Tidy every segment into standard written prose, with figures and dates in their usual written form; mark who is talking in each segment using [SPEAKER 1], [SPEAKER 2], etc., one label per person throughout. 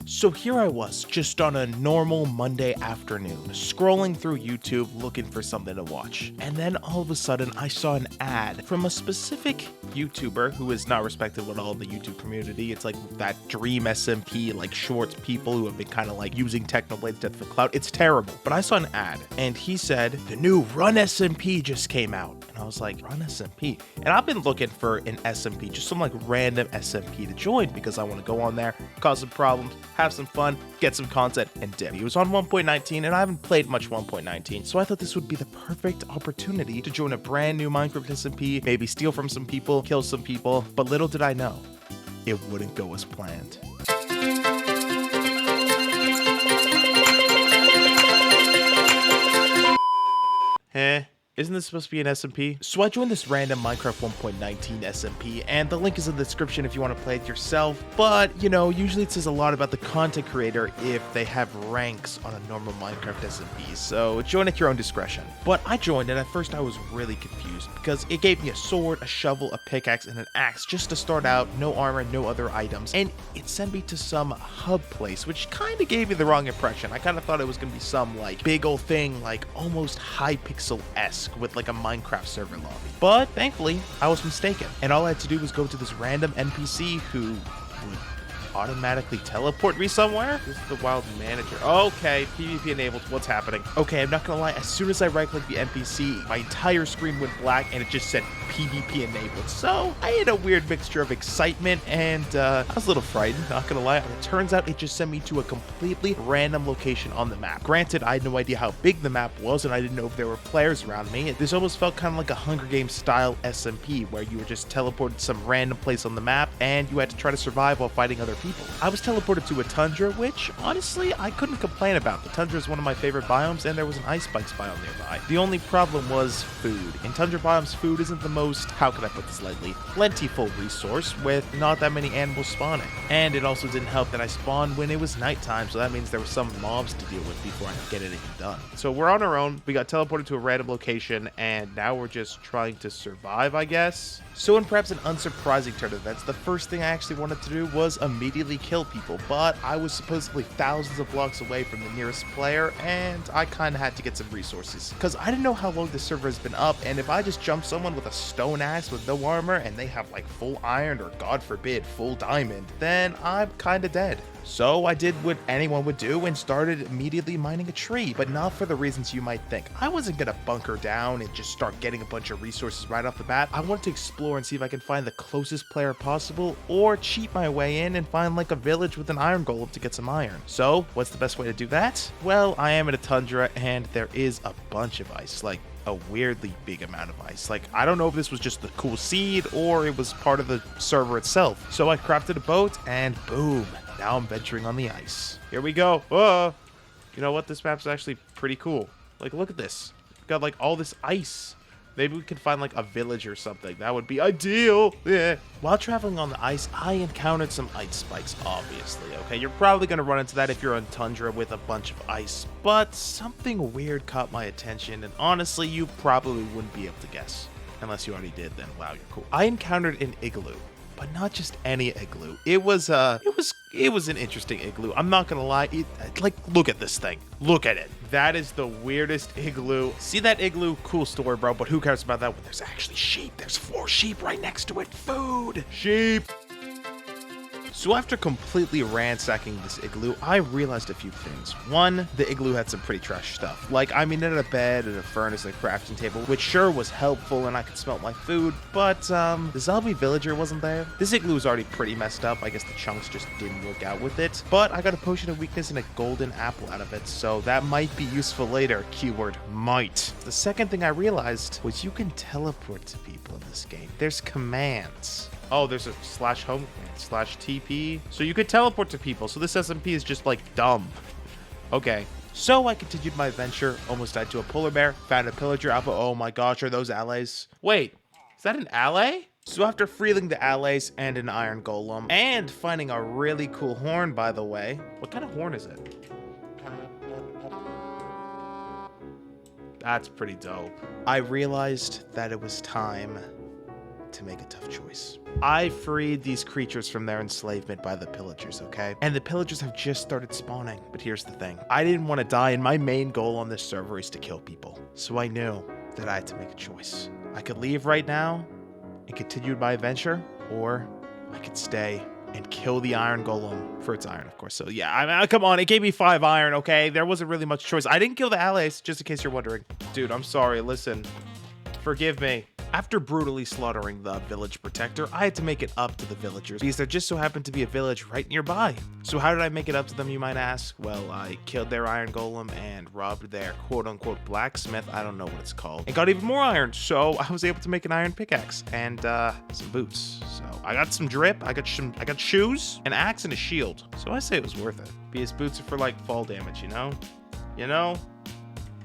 [SPEAKER 1] So here I was, just on a normal Monday afternoon, scrolling through YouTube looking for something to watch. And then all of a sudden, I saw an ad from a specific YouTuber who is not respected with all the YouTube community. It's like that Dream SMP, like shorts people who have been kind of like using Technoblade's death for clout. It's terrible. But I saw an ad, and he said, the new Run SMP just came out. And I was like, Run SMP? And I've been looking for an SMP, just some like random SMP to join, because I want to go on there, cause some problems, have some fun, get some content, and dip. He was on 1.19, and I haven't played much 1.19, so I thought this would be the perfect opportunity to join a brand new Minecraft SMP, maybe steal from some people, kill some people, but little did I know, it wouldn't go as planned. Isn't this supposed to be an SMP? So I joined this random Minecraft 1.19 SMP, and the link is in the description if you want to play it yourself, but, you know, usually it says a lot about the content creator if they have ranks on a normal Minecraft SMP, so join at your own discretion. But I joined, and at first I was really confused, because it gave me a sword, a shovel, a pickaxe, and an axe just to start out, no armor, no other items, and it sent me to some hub place, which kind of gave me the wrong impression. I kind of thought it was going to be some, like, big old thing, like, almost Hypixel-esque, with like a Minecraft server lobby. But thankfully, I was mistaken, and all I had to do was go to this random NPC who would automatically teleport me somewhere? This is the wild manager. Okay, PvP enabled. What's happening? Okay, I'm not gonna lie. As soon as I right-clicked the NPC, my entire screen went black and it just said PvP enabled. So I had a weird mixture of excitement and I was a little frightened, not gonna lie. And it turns out it just sent me to a completely random location on the map. Granted, I had no idea how big the map was and I didn't know if there were players around me. This almost felt kind of like a Hunger Games style SMP where you were just teleported to some random place on the map and you had to try to survive while fighting other people. I was teleported to a tundra, which honestly I couldn't complain about. The tundra is one of my favorite biomes, and there was an ice spikes biome nearby. The only problem was food. In tundra biomes, food isn't the most, how can I put this lightly, plentiful resource with not that many animals spawning. And it also didn't help that I spawned when it was nighttime, so that means there were some mobs to deal with before I could get anything done. So we're on our own, we got teleported to a random location, and now we're just trying to survive, I guess? So in perhaps an unsurprising turn of events, the first thing I actually wanted to do was immediately kill people, but I was supposedly thousands of blocks away from the nearest player, and I kinda had to get some resources. Cause I didn't know how long the server has been up, and if I just jump someone with a stone axe with no armor, and they have like full iron, or god forbid, full diamond, then I'm kinda dead. So I did what anyone would do and started immediately mining a tree, but not for the reasons you might think. I wasn't gonna bunker down and just start getting a bunch of resources right off the bat. I wanted to explore and see if I can find the closest player possible, or cheat my way in and find like a village with an iron golem to get some iron. So what's the best way to do that? Well, I am in a tundra and there is a bunch of ice, like a weirdly big amount of ice. Like, I don't know if this was just the cool seed or it was part of the server itself. So I crafted a boat and boom, now I'm venturing on the ice. Here we go. Whoa. You know what? This map's actually pretty cool. Like, look at this. We've got like all this ice. Maybe we can find like a village or something. That would be ideal. Yeah. While traveling on the ice, I encountered some ice spikes, obviously. Okay, you're probably going to run into that if you're on tundra with a bunch of ice. But something weird caught my attention, and honestly, you probably wouldn't be able to guess. Unless you already did, then wow, you're cool. I encountered an igloo. But not just any igloo. It was an interesting igloo. I'm not gonna lie. Like, look at this thing. Look at it. That is the weirdest igloo. See that igloo? Cool story, bro. But who cares about that when there's actually sheep? There's 4 sheep right next to it. Food. Sheep. So after completely ransacking this igloo, I realized a few things. One, the igloo had some pretty trash stuff. Like, I mean, it had a bed and a furnace and a crafting table, which sure was helpful and I could smelt my food, but the zombie villager wasn't there. This igloo was already pretty messed up. I guess the chunks just didn't work out with it. But I got a potion of weakness and a golden apple out of it, so that might be useful later. Keyword might. The second thing I realized was you can teleport to people in this game. There's commands. Oh, there's a /home /TP. So you could teleport to people. So this SMP is just like dumb. Okay. So I continued my adventure, almost died to a polar bear, found a pillager alpha. Oh my gosh, are those allies? Wait, is that an ally? So after freeing the allies and an iron golem, and finding a really cool horn, by the way. What kind of horn is it? That's pretty dope. I realized that it was time to make a tough choice. I freed these creatures from their enslavement by the pillagers, okay? And the pillagers have just started spawning. But here's the thing. I didn't want to die, and my main goal on this server is to kill people. So I knew that I had to make a choice. I could leave right now and continue my adventure, or I could stay and kill the iron golem for its iron, of course. So yeah, I mean, come on, it gave me 5 iron, okay? There wasn't really much choice. I didn't kill the allies, just in case you're wondering. Dude, I'm sorry, listen. Forgive me. After brutally slaughtering the village protector, I had to make it up to the villagers because there just so happened to be a village right nearby. So how did I make it up to them, you might ask? Well, I killed their iron golem and robbed their quote-unquote blacksmith, I don't know what it's called, and got even more iron, so I was able to make an iron pickaxe and some boots. So I got some drip, I got shoes, an axe, and a shield. So I say it was worth it. Because boots are for like fall damage, you know? You know?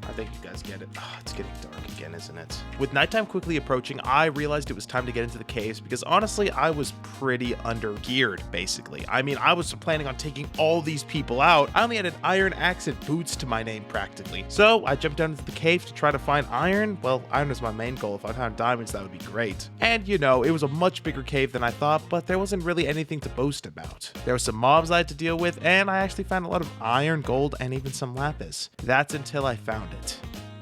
[SPEAKER 1] I think you guys get it. Oh, it's getting dark again, isn't it? With nighttime quickly approaching, I realized it was time to get into the caves because honestly, I was pretty under-geared, basically. I mean, I was planning on taking all these people out. I only had an iron axe and boots to my name, practically. So I jumped down into the cave to try to find iron. Well, iron is my main goal. If I found diamonds, that would be great. And, you know, it was a much bigger cave than I thought, but there wasn't really anything to boast about. There were some mobs I had to deal with, and I actually found a lot of iron, gold, and even some lapis. That's until I found it.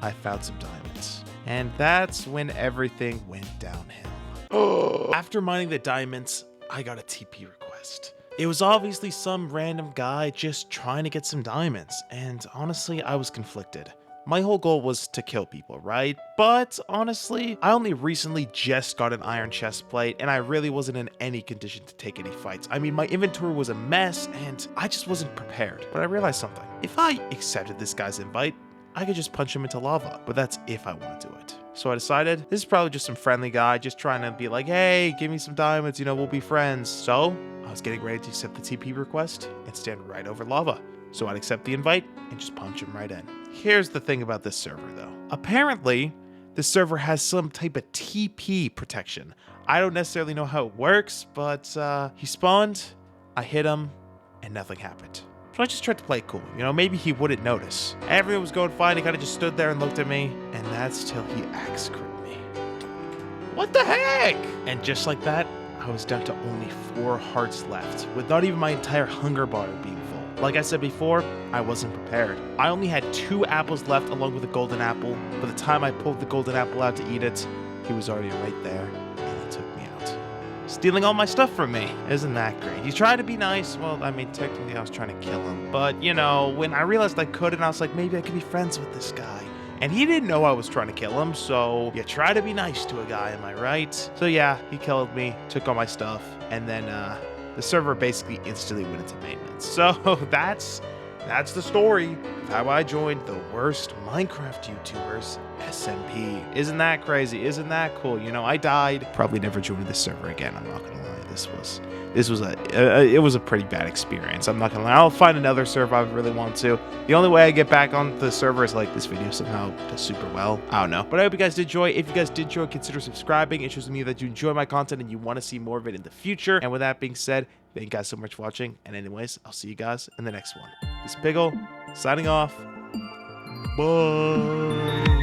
[SPEAKER 1] I found some diamonds. And that's when everything went downhill. After mining the diamonds, I got a TP request. It was obviously some random guy just trying to get some diamonds, and honestly, I was conflicted. My whole goal was to kill people, right? But honestly, I only recently just got an iron chest plate, and I really wasn't in any condition to take any fights. I mean, my inventory was a mess, and I just wasn't prepared. But I realized something. If I accepted this guy's invite, I could just punch him into lava, but that's if I want to do it. So I decided this is probably just some friendly guy just trying to be like, hey, give me some diamonds, you know, we'll be friends. So I was getting ready to accept the TP request and stand right over lava. So I'd accept the invite and just punch him right in. Here's the thing about this server though. Apparently, this server has some type of TP protection. I don't necessarily know how it works, but he spawned, I hit him, and nothing happened. So I just tried to play it cool, you know, maybe he wouldn't notice. Everything was going fine, he kind of just stood there and looked at me, and that's till he axe crit me. What the heck? And just like that, I was down to only 4 hearts left, with not even my entire hunger bar being full. Like I said before, I wasn't prepared. I only had 2 apples left along with a golden apple. By the time I pulled the golden apple out to eat it, he was already right there, and he took me out. Stealing all my stuff from me. Isn't that great? He tried to be nice. Well, I mean, technically I was trying to kill him. But, you know, when I realized I couldn't, I was like, maybe I could be friends with this guy. And he didn't know I was trying to kill him, so you try to be nice to a guy, am I right? So yeah, he killed me, took all my stuff, and then the server basically instantly went into maintenance. So that's the story of how I joined the worst Minecraft YouTubers, SMP. Isn't that crazy? Isn't that cool? You know, I died. Probably never joined this server again. I'm not gonna lie. It was a pretty bad experience. I'm not gonna lie. I'll find another server I really want to. The only way I get back on the server is like this video somehow does super well. I don't know. But I hope you guys did enjoy. If you guys did enjoy, consider subscribing. It shows me that you enjoy my content and you want to see more of it in the future. And with that being said, thank you guys so much for watching. And anyways, I'll see you guys in the next one. This is Pigol, signing off. Bye.